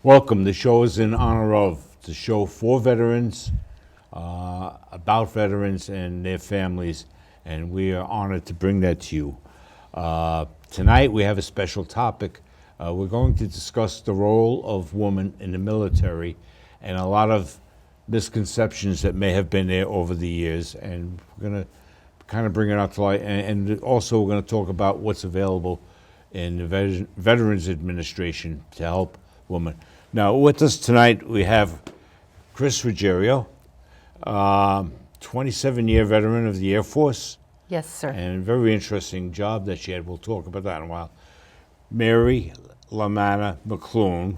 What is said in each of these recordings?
Welcome. The show is in honor of the show for veterans, about veterans and their families, and we are honored to bring that to you. Tonight we have a special topic. We're going to discuss the role of women in the military and a lot of misconceptions that may have been there over the years, and we're going to kind of bring it out to light, and also we're going to talk about what's available in the Veterans Administration to help women. Now, with us tonight, we have Chris Ruggiero, 27-year veteran of the Air Force. Yes, sir. And a very interesting job that she had. We'll talk about that in a while. Mary LaManna McClune.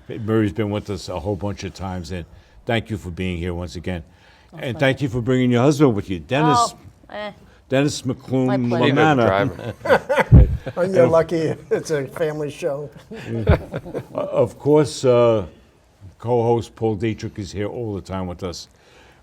Mary's been with us a whole bunch of times, and thank you for being here once again. And thank you for bringing your husband with you, Dennis. Dennis McClune My pleasure. LaManna. And you're lucky it's a family show. Of course, co-host Paul Dietrich is here all the time with us.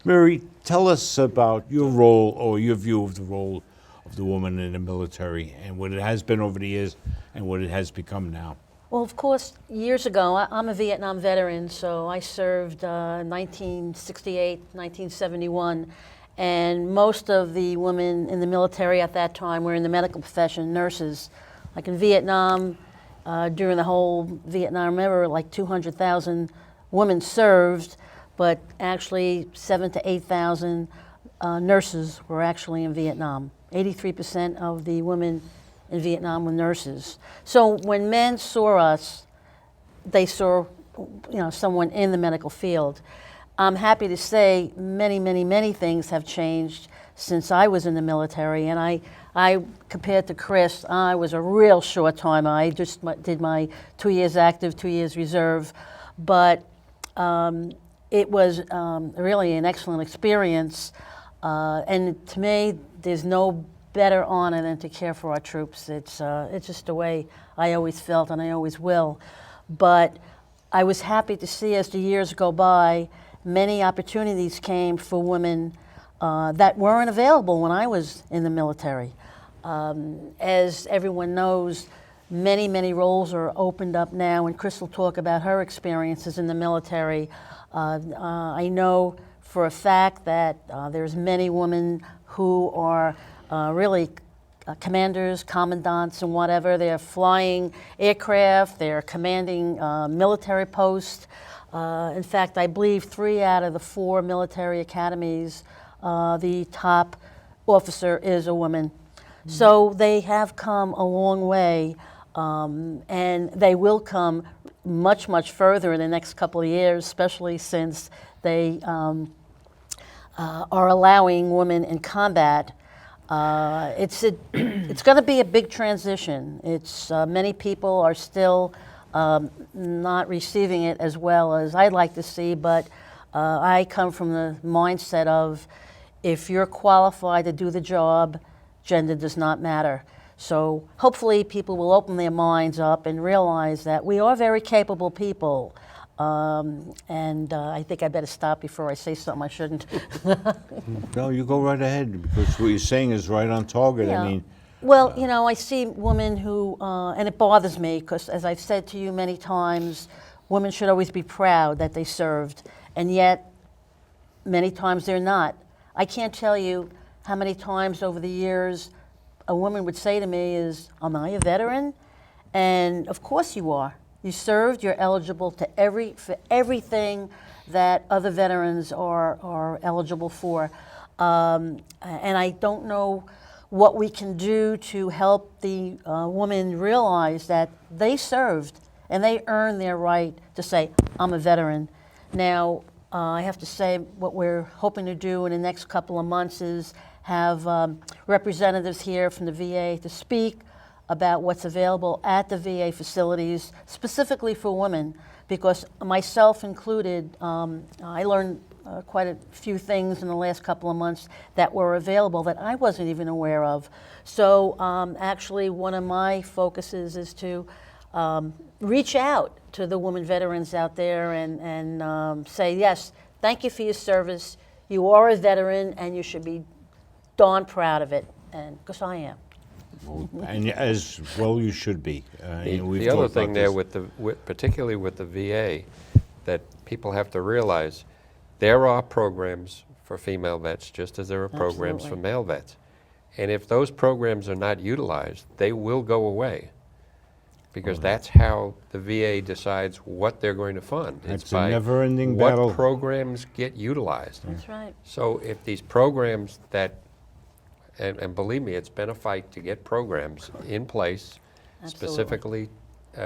Mary, tell us about your role or your view of the role of the woman in the military and what it has been over the years and what it has become now. Well, of course, years ago, I'm a Vietnam veteran, so I served 1968, 1971, and most of the women in the military at that time were in the medical profession, nurses. Like in Vietnam, during the whole Vietnam, I remember like 200,000 women served, but actually 7,000 to 8,000 nurses were actually in Vietnam. 83% of the women in Vietnam were nurses. So when men saw us, they saw, someone in the medical field. I'm happy to say many things have changed since I was in the military, and I compared to Chris, I was a real short timer. I just did my 2 years active, 2 years reserve, but it was really an excellent experience, and to me, there's no better honor than to care for our troops. It's just the way I always felt, and I always will. But I was happy to see as the years go by, many opportunities came for women that weren't available when I was in the military. As everyone knows, many roles are opened up now, and Chris will talk about her experiences in the military. I know for a fact that there's many women who are really commanders, commandants, and whatever. They're flying aircraft, they're commanding military posts. In fact, I believe 3 out of the 4 military academies, the top officer is a woman. Mm-hmm. So they have come a long way, and they will come much further in the next couple of years, especially since they are allowing women in combat. It's going to be a big transition. Many people are still not receiving it as well as I'd like to see, but I come from the mindset of if you're qualified to do the job, gender does not matter. So hopefully people will open their minds up and realize that we are very capable people. And I think I better stop before I say something I shouldn't. No, you go right ahead, because what you're saying is right on target. Yeah. I mean, well, I see women who, and it bothers me, because as I've said to you many times, women should always be proud that they served, and yet many times they're not. I can't tell you how many times over the years a woman would say to me am I a veteran? And of course you are. You served, you're eligible for everything that other veterans are eligible for. And I don't know what we can do to help the women realize that they served and they earned their right to say, I'm a veteran. Now, I have to say what we're hoping to do in the next couple of months is have representatives here from the VA to speak about what's available at the VA facilities, specifically for women, because myself included, I learned quite a few things in the last couple of months that were available that I wasn't even aware of. So actually one of my focuses is to reach out to the women veterans out there and say, yes, thank you for your service. You are a veteran and you should be darn proud of it, and because I am. And as well you should be. We've The other talked about thing there this. particularly with the VA, that people have to realize, there are programs for female vets just as there are programs for Absolutely. male vets. And if those programs are not utilized, they will go away. Because that's how the VA decides what they're going to fund. It's It's a by never-ending battle. what programs get utilized. That's right. So if these programs that, and believe me, it's been a fight to get programs in place Absolutely. specifically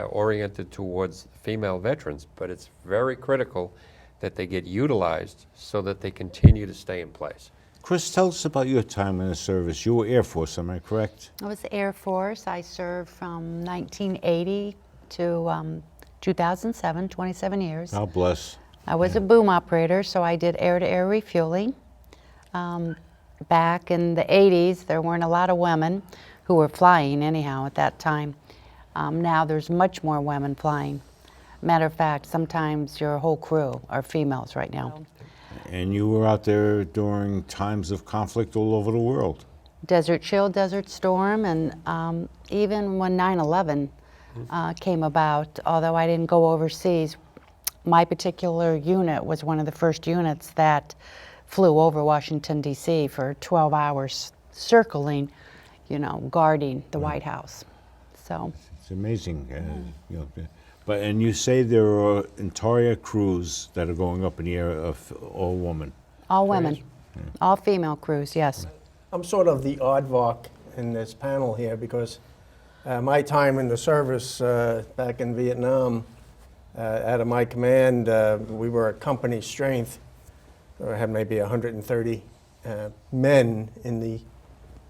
oriented towards female veterans, but it's very critical that they get utilized so that they continue to stay in place. Chris, tell us about your time in the service. You were Air Force, am I correct? I was Air Force. I served from 1980 to 2007, 27 years. God bless. I was a boom operator, so I did air-to-air refueling. Back in the 80s, there weren't a lot of women who were flying anyhow at that time. Now there's much more women flying. Matter of fact, sometimes your whole crew are females right now. And you were out there during times of conflict all over the world. Desert Shield, Desert Storm, and even when 9/11 came about, although I didn't go overseas, my particular unit was one of the first units that flew over Washington, D.C. for 12 hours, circling, guarding the White House. So, It's amazing. And you say there are entire crews that are going up in the air of all women. all women, all female crews, yes. I'm sort of the oddvalk in this panel here because my time in the service back in Vietnam, out of my command, we were a company strength. I had maybe 130 men in the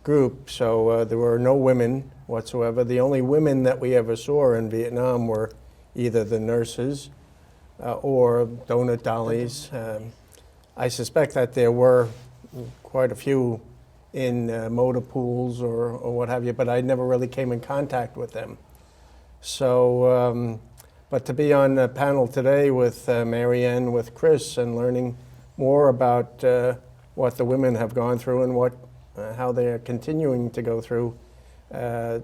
group, so there were no women whatsoever. The only women that we ever saw in Vietnam were either the nurses or donut dollies. I suspect that there were quite a few in motor pools or what have you, but I never really came in contact with them. So, but to be on the panel today with Marianne, with Chris, and learning more about what the women have gone through and how they are continuing to go through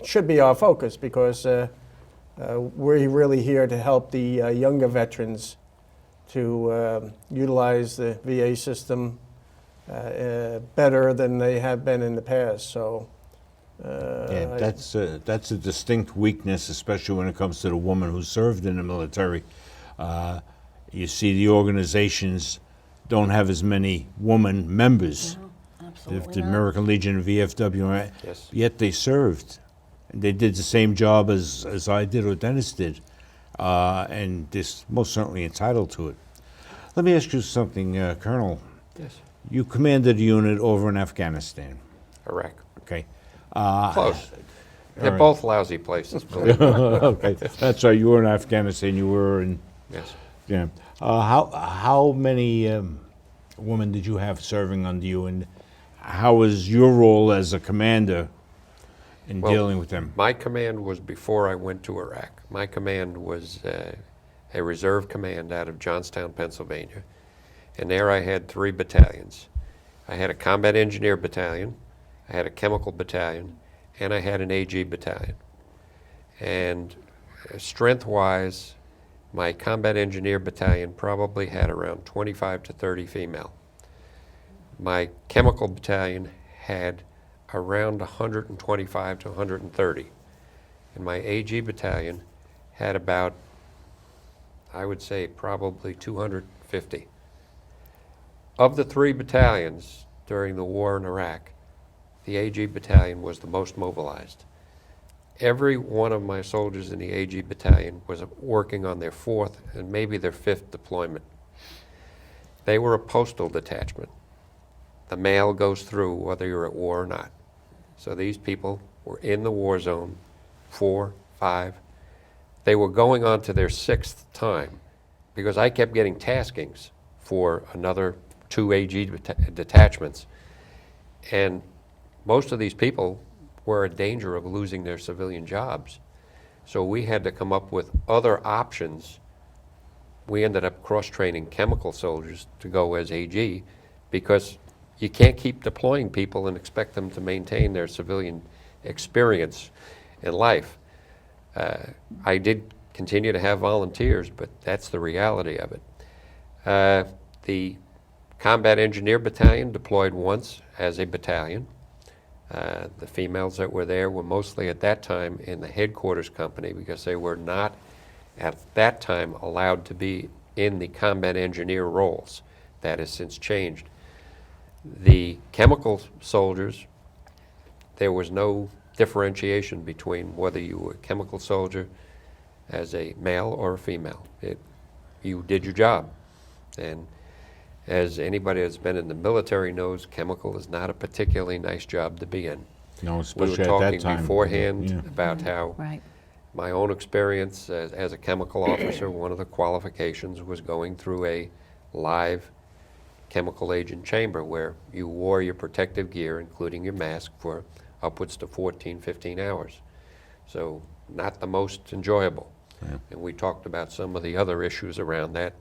should be our focus, because we're really here to help the younger veterans to utilize the VA system better than they have been in the past. So, That's a distinct weakness, especially when it comes to the woman who served in the military. You see the organizations don't have as many woman members. Absolutely The not. American Legion and VFW, right? Yes. Yet they served. They did the same job as I did or Dennis did, and they're most certainly entitled to it. Let me ask you something, Colonel. Yes. You commanded a unit over in Afghanistan, Iraq. okay? Close. They're right. both lousy places, believe me. Okay, that's right. You were in Afghanistan. You were in. Yes. Yeah. How many women did you have serving under you, and how was your role as a commander in Well, dealing with them? My command was before I went to Iraq. My command was a reserve command out of Johnstown, Pennsylvania. And there I had 3 battalions. I had a combat engineer battalion, I had a chemical battalion, and I had an AG battalion. And strength-wise, my combat engineer battalion probably had around 25 to 30 female. My chemical battalion had around 125 to 130. And my AG battalion had about, I would say, probably 250. Of the 3 battalions during the war in Iraq, the AG battalion was the most mobilized. Every one of my soldiers in the AG battalion was working on their 4th and maybe their 5th deployment. They were a postal detachment. The mail goes through whether you're at war or not. So these people were in the war zone 4, 5. They were going on to their 6th time because I kept getting taskings for another 2 AG detachments. And most of these people were in danger of losing their civilian jobs. So we had to come up with other options. We ended up cross-training chemical soldiers to go as AG because you can't keep deploying people and expect them to maintain their civilian experience in life. I did continue to have volunteers, but that's the reality of it. The Combat Engineer Battalion deployed once as a battalion. The females that were there were mostly at that time in the headquarters company because they were not at that time allowed to be in the combat engineer roles. That has since changed. The chemical soldiers, there was no differentiation between whether you were a chemical soldier as a male or a female. You did your job. And as anybody that's been in the military knows, chemical is not a particularly nice job to be in. No, We were especially at that talking time. beforehand Yeah. about how Right. my own experience as a chemical officer, one of the qualifications was going through a live chemical agent chamber where you wore your protective gear, including your mask, for upwards to 14, 15 hours. So not the most enjoyable. Yeah. And we talked about some of the other issues around that,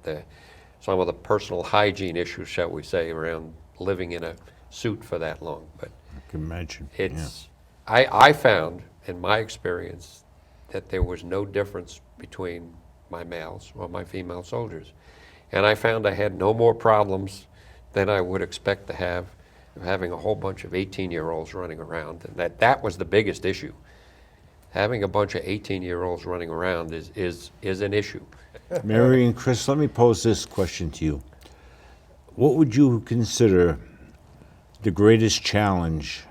some of the personal hygiene issues, shall we say, around living in a suit for that long. But I can imagine. I found, in my experience, that there was no difference between my males or my female soldiers. And I found I had no more problems than I would expect to have having a whole bunch of 18-year-olds running around. And that was the biggest issue. Having a bunch of 18-year-olds running around is an issue. Mary and Chris, let me pose this question to you. What would you consider the greatest challenge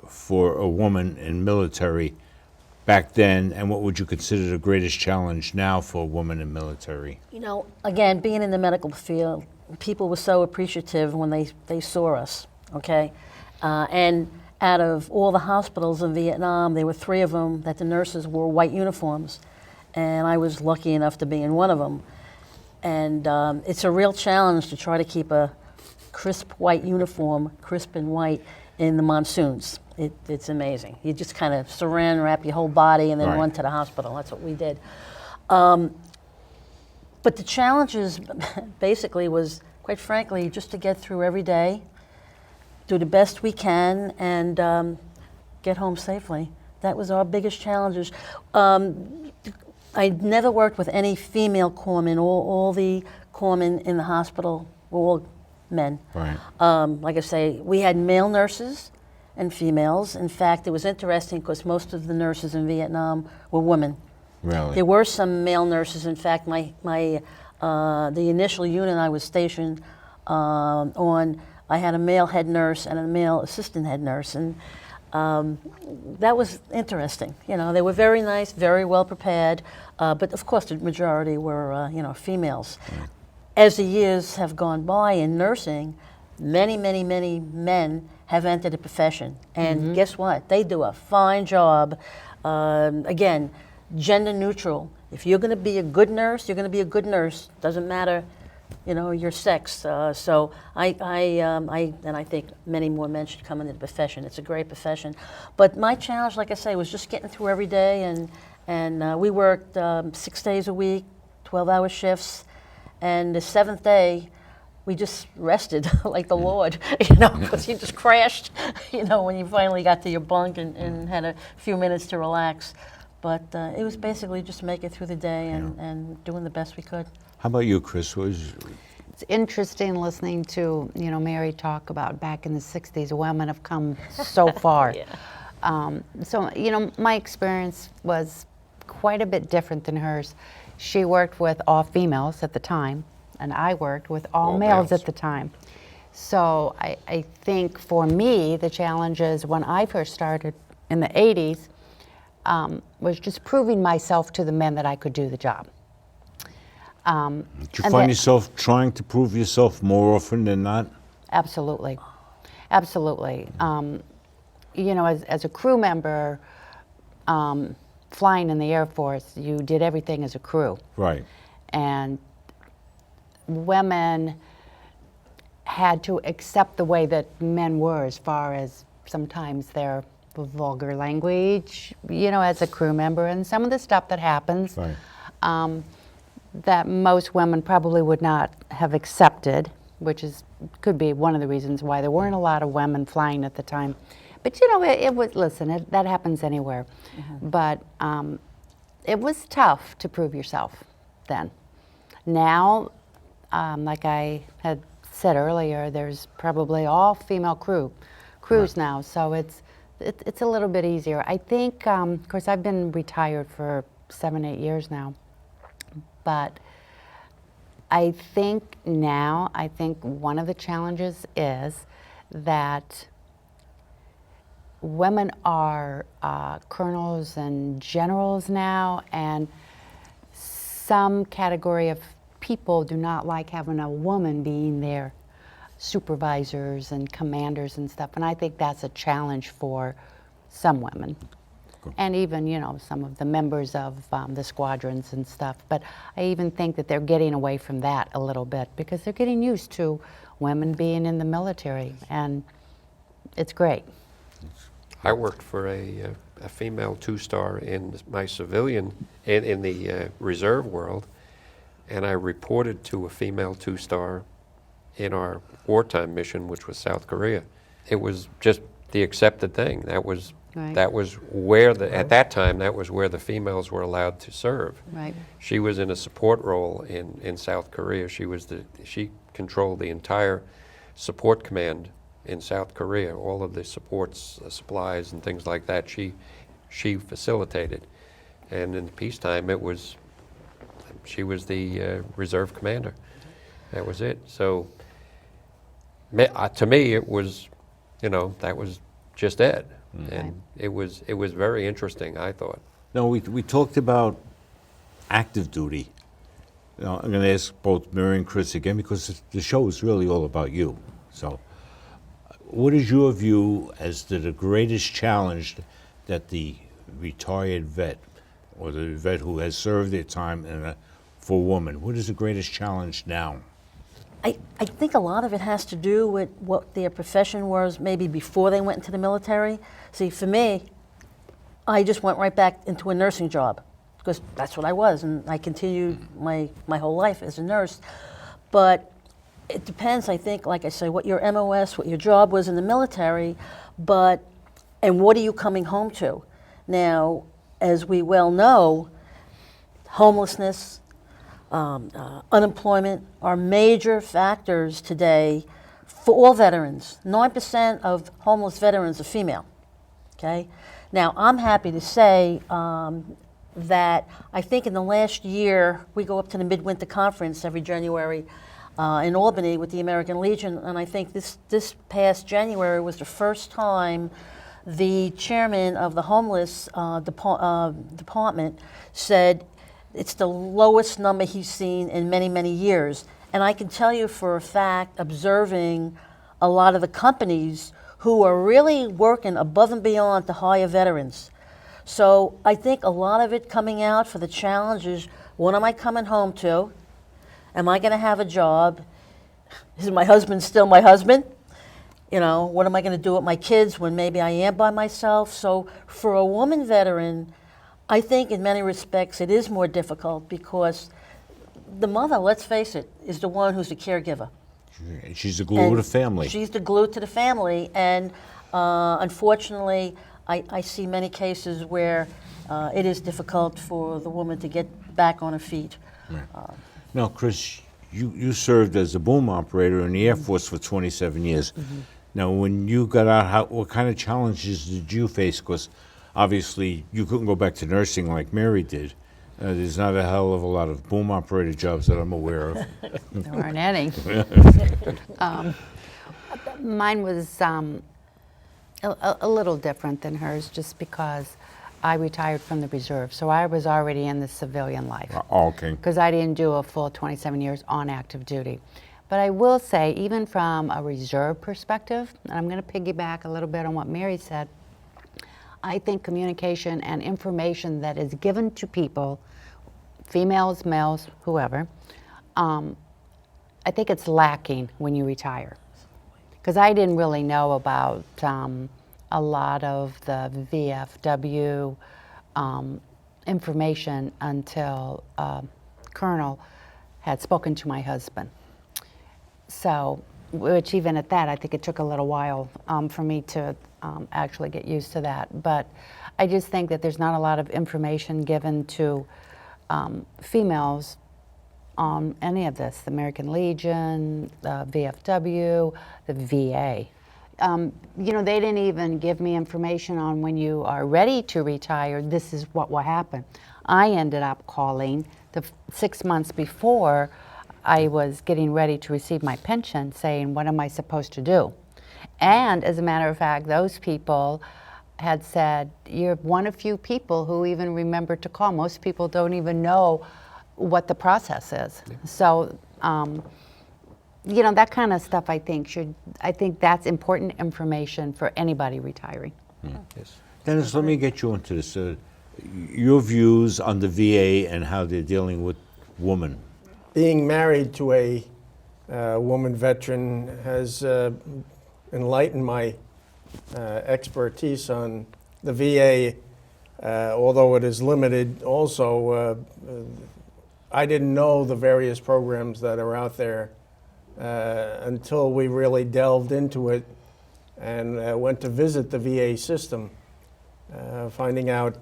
for a woman in military back then, and what would you consider the greatest challenge now for a woman in military? You know, again, being in the medical field, people were so appreciative when they saw us, okay? And out of all the hospitals in Vietnam, there were 3 of them that the nurses wore white uniforms. And I was lucky enough to be in one of them. And it's a real challenge to try to keep a crisp white uniform, crisp and white, in the monsoons. It's amazing. You just kind of saran wrap your whole body and then Right. run to the hospital. That's what we did. But the challenges basically was, quite frankly, just to get through every day, do the best we can, and get home safely. That was our biggest challenges. I never worked with any female corpsmen. All the corpsmen in the hospital were all men. Right. Like I say, we had male nurses and females. In fact, it was interesting because most of the nurses in Vietnam were women. Really? There were some male nurses. In fact, the initial unit I was stationed on, I had a male head nurse and a male assistant head nurse, and that was interesting. You know, they were very nice, very well prepared, but of course the majority were, females. Right. As the years have gone by in nursing, many, many, many men have entered the profession, and guess what? They do a fine job. Again, gender neutral. If you're going to be a good nurse, you're going to be a good nurse. Doesn't matter, your sex. So I think many more men should come into the profession. It's a great profession. But my challenge, like I say, was just getting through every day, and we worked 6 days a week, 12-hour shifts, and the 7th day, we just rested like the Lord, because you just crashed, when you finally got to your bunk and had a few minutes to relax. But it was basically just making it through the day and doing the best we could. How about you, Chris? It's interesting listening to, Mary talk about back in the 60s, women have come so far. So, my experience was quite a bit different than hers. She worked with all females at the time, and I worked with all males at the time. So I think for me, the challenges when I first started in the 80s was just proving myself to the men that I could do the job. Did you find yourself trying to prove yourself more often than not? Absolutely. Absolutely. As a crew member, flying in the Air Force, you did everything as a crew. Right. And women had to accept the way that men were, as far as sometimes their vulgar language, as a crew member, and some of the stuff that happens. Right. That most women probably would not have accepted, which could be one of the reasons why there weren't a lot of women flying at the time. But you know, it was, listen, that happens anywhere. But it was tough to prove yourself then. Now, like I had said earlier, there's probably all female crews now, so it's a little bit easier. I think, of course, I've been retired for 7-8 years now, but I think now, one of the challenges is that women are colonels and generals now, and some category of people do not like having a woman being their supervisors and commanders and stuff, and I think that's a challenge for some women. And even, you know, some of the members of the squadrons and stuff. But I even think that they're getting away from that a little bit because they're getting used to women being in the military, and it's great. I worked for a female 2-star in my civilian, in the reserve world, and I reported to a female 2-star in our wartime mission, which was South Korea. It was just the accepted thing. That was where at that time, that was where the females were allowed to serve. Right. She was in a support role in South Korea. She controlled the entire support command in South Korea. All of the supports, supplies, and things like that, she facilitated. And in peacetime, she was the reserve commander. That was it. So to me, it was, you know, that was just it. And it was very interesting, I thought. No, we talked about active duty. You know, I'm going to ask both Mary and Chris again because the show is really all about you. So, what is your view as to the greatest challenge that the retired vet or the vet who has served their time for a woman, what is the greatest challenge now? I think a lot of it has to do with what their profession was maybe before they went into the military. See, for me, I just went right back into a nursing job because that's what I was, and I continued my whole life as a nurse. But it depends, I think, like I say, what your MOS, what your job was in the military, and what are you coming home to? Now, as we well know, homelessness, unemployment are major factors today for all veterans. 9% of homeless veterans are female. Okay? Now, I'm happy to say that I think in the last year, we go up to the Midwinter Conference every January in Albany with the American Legion, and I think this past January was the first time the chairman of the homeless department said it's the lowest number he's seen in many, many years. And I can tell you for a fact, observing a lot of the companies who are really working above and beyond to hire veterans. So I think a lot of it coming out for the challenge is, what am I coming home to? Am I going to have a job? Is my husband still my husband? You know, what am I going to do with my kids when maybe I am by myself? So for a woman veteran, I think in many respects it is more difficult because the mother, let's face it, is the one who's the caregiver. She's the glue of the family. She's the glue to the family, and unfortunately, I see many cases where it is difficult for the woman to get back on her feet. Right. Now, Chris, you served as a boom operator in the Air Force for 27 years. Mm-hmm. Now, when you got out, what kind of challenges did you face? Because obviously, you couldn't go back to nursing like Mary did. There's not a hell of a lot of boom operator jobs that I'm aware of. There aren't any. Mine was a little different than hers just because I retired from the reserve, so I was already in the civilian life. Okay. Because I didn't do a full 27 years on active duty. But I will say, even from a reserve perspective, and I'm going to piggyback a little bit on what Mary said, I think communication and information that is given to people, females, males, whoever, I think it's lacking when you retire. Because I didn't really know about a lot of the VFW information until Colonel had spoken to my husband. So, which even at that, I think it took a little while for me to actually get used to that. But I just think that there's not a lot of information given to females on any of this, the American Legion, the VFW, the VA. You know, they didn't even give me information on when you are ready to retire, this is what will happen. I ended up calling 6 months before I was getting ready to receive my pension saying, what am I supposed to do? And as a matter of fact, those people had said, you're one of few people who even remember to call. Most people don't even know what the process is. So, you know, that kind of stuff I think that's important information for anybody retiring. Yes. Dennis, let me get you into this. Your views on the VA and how they're dealing with women. Being married to a woman veteran has enlightened my expertise on the VA, although it is limited. Also, I didn't know the various programs that are out there until we really delved into it and went to visit the VA system, finding out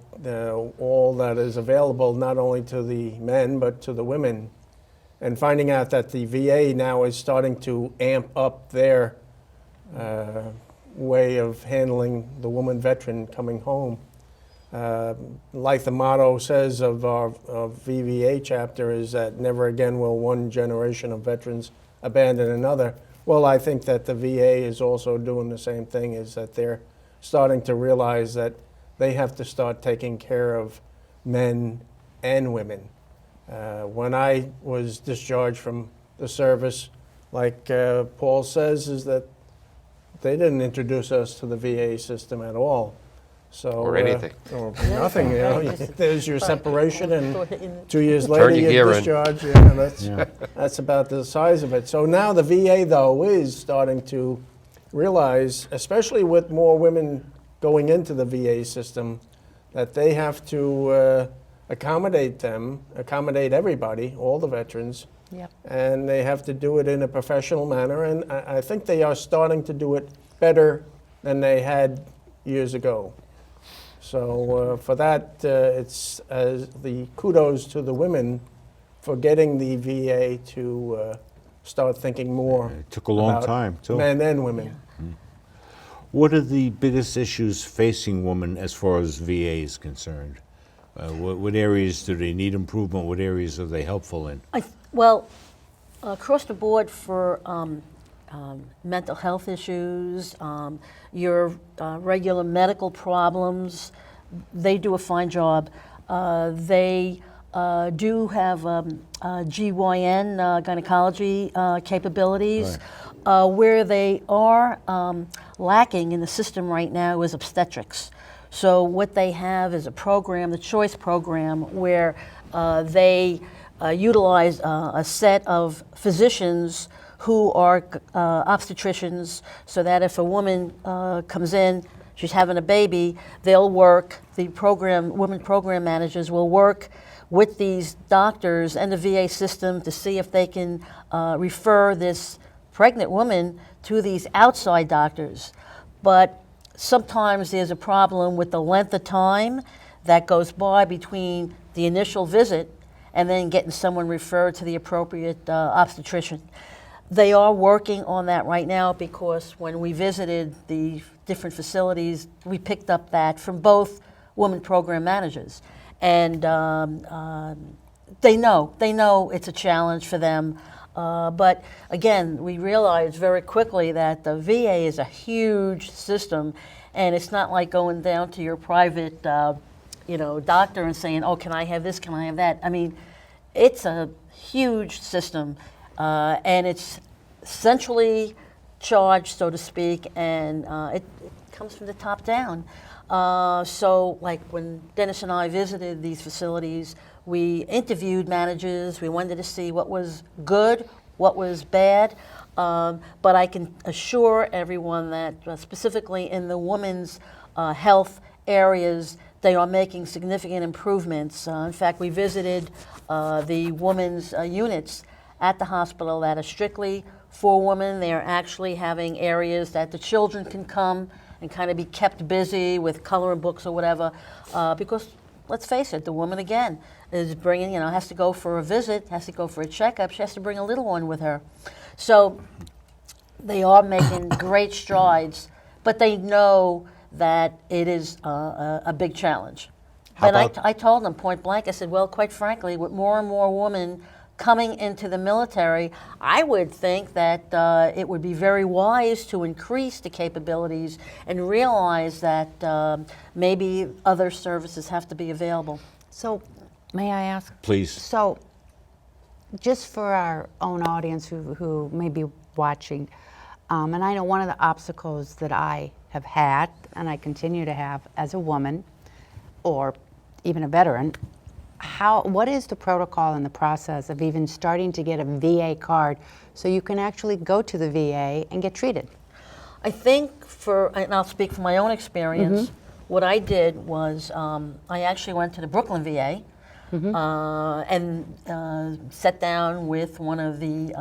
all that is available not only to the men but to the women, and finding out that the VA now is starting to amp up their way of handling the woman veteran coming home. Like the motto says of our VVA chapter is that never again will one generation of veterans abandon another. Well, I think that the VA is also doing the same thing, is that they're starting to realize that they have to start taking care of men and women. When I was discharged from the service, like Paul says, is that they didn't introduce us to the VA system at all. So, Or anything. Or nothing, you know. There's your separation, and 2 years Turn later your you're gear in. discharged. Yeah, that's about the size of it. So now the VA, though, is starting to realize, especially with more women going into the VA system, that they have to accommodate everybody, all the veterans, Yep. and they have to do it in a professional manner. And I think they are starting to do it better than they had years ago. So for that, it's the kudos to the women for getting the VA to start thinking more. It took a long about time, too. Men and women. What are the biggest issues facing women as far as VA is concerned? What areas do they need improvement? What areas are they helpful in? Well, across the board for mental health issues, your regular medical problems, they do a fine job. They do have GYN, gynecology capabilities. Where they are lacking in the system right now is obstetrics. So what they have is a program, the CHOICE program, where they utilize a set of physicians who are obstetricians, so that if a woman comes in, she's having a baby, they'll work, the women program managers will work with these doctors and the VA system to see if they can refer this pregnant woman to these outside doctors. But sometimes there's a problem with the length of time that goes by between the initial visit and then getting someone referred to the appropriate obstetrician. They are working on that right now, because when we visited the different facilities, we picked up that from both women program managers. And they know it's a challenge for them. But again, we realized very quickly that the VA is a huge system, and it's not like going down to your private doctor and saying, oh, can I have this, can I have that? I mean, it's a huge system, and it's centrally charged, so to speak, and it comes from the top down. So like when Dennis and I visited these facilities, we interviewed managers. We wanted to see what was good, what was bad. But I can assure everyone that specifically in the women's health areas, they are making significant improvements. In fact, we visited the women's units at the hospital that are strictly for women. They're actually having areas that the children can come and kind of be kept busy with coloring books or whatever, because let's face it, the woman again is bringing, has to go for a visit, has to go for a checkup. She has to bring a little one with her. So they are making great strides, but they know that it is a big challenge. How But about- I told them point blank, I said, well, quite frankly, with more and more women coming into the military, I would think that it would be very wise to increase the capabilities and realize that maybe other services have to be available. So, may I ask? Please. So, just for our own audience who may be watching, and I know one of the obstacles that I have had and I continue to have as a woman or even a veteran, what is the protocol and the process of even starting to get a VA card so you can actually go to the VA and get treated? I think and I'll speak from my own experience, what I did was I actually went to the Brooklyn VA and sat down with one of the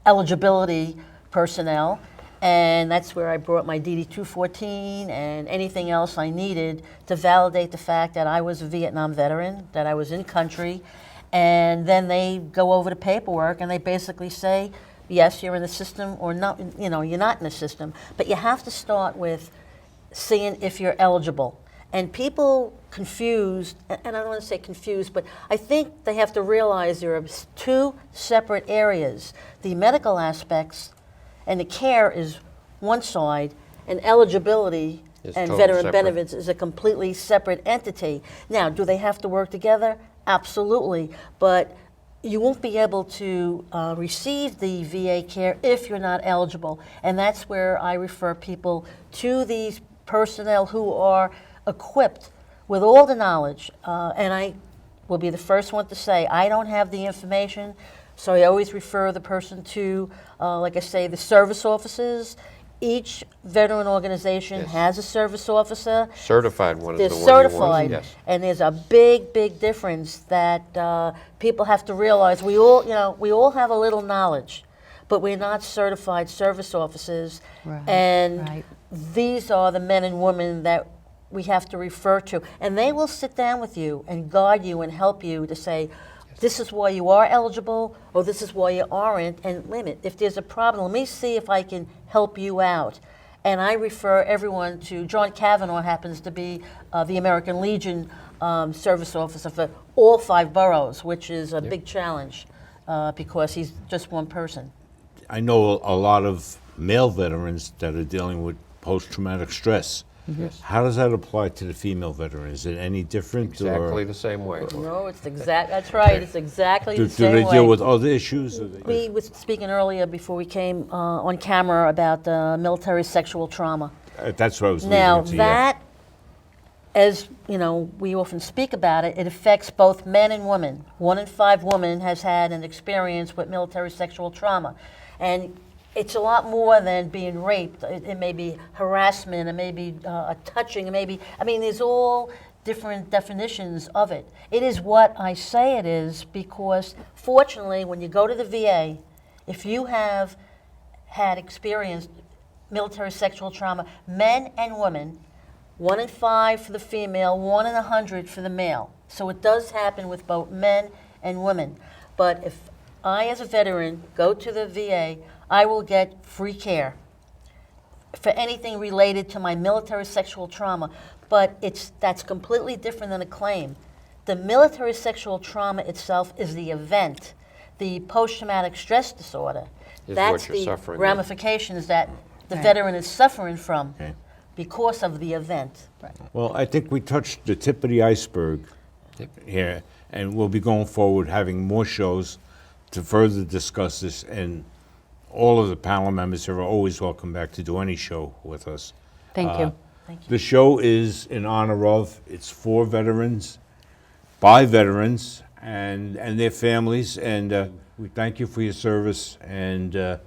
eligibility personnel, and that's where I brought my DD-214 and anything else I needed to validate the fact that I was a Vietnam veteran, that I was in country, and then they go over the paperwork and they basically say, yes, you're in the system, or not, you're not in the system, but you have to start with seeing if you're eligible. And people confused, and I don't want to say confused, but I think they have to realize there are two separate areas. The medical aspects and the care is one side, and eligibility Is and totally veteran separate. benefits is a completely separate entity. Now, do they have to work together? Absolutely. But you won't be able to receive the VA care if you're not eligible. And that's where I refer people to these personnel who are equipped with all the knowledge. And I will be the first one to say, I don't have the information, so I always refer the person to, like I say, the service offices. Each veteran organization Yes. has a service officer. Certified one is They're the one you want. certified, Yes. and there's a big, big difference that people have to realize. We all have a little knowledge, but we're not certified service officers, Right, and right. these are the men and women that we have to refer to, and they will sit down with you and guide you and help you to say, this is why you are eligible, or this is why you aren't, and limit. If there's a problem, let me see if I can help you out. And I refer everyone to John Kavanaugh, happens to be the American Legion service officer for all 5 boroughs, which is a big challenge because he's just one person. I know a lot of male veterans that are dealing with post-traumatic stress. Yes. How does that apply to the female veteran? Is it any different? Exactly the same way. No, it's that's right. It's exactly Do the same they way. deal with other issues? We was speaking earlier before we came on camera about the military sexual trauma. That's what I was leading Now into, that, as we often speak about it, it affects both men and women. 1 in 5 women has had an experience with military sexual trauma, and it's a lot more than being raped. It may be harassment, it may be a touching, it may be, there's all different definitions of it. It is what I say it is because, fortunately, when you go to the VA, if you have had experienced military sexual trauma, men and women, 1 in 5 for the female, 1 in 100 for the male. So it does happen with both men and women. But if I, as a veteran, go to the VA, I will get free care for anything related to my military sexual trauma. But that's completely different than a claim. The military sexual trauma itself is the event. The post-traumatic stress disorder, Is that's what you're the suffering with. ramifications that the Right. veteran is suffering from Okay. because of the event. Well, I think we touched the tip of the iceberg here, and we'll be going forward having more shows to further discuss this, and all of the panel members here are always welcome back to do any show with us. Thank you. The show is in honor of, it's for veterans, by veterans, and their families, and we thank you for your service, and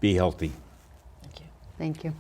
be healthy. Thank you. Thank you.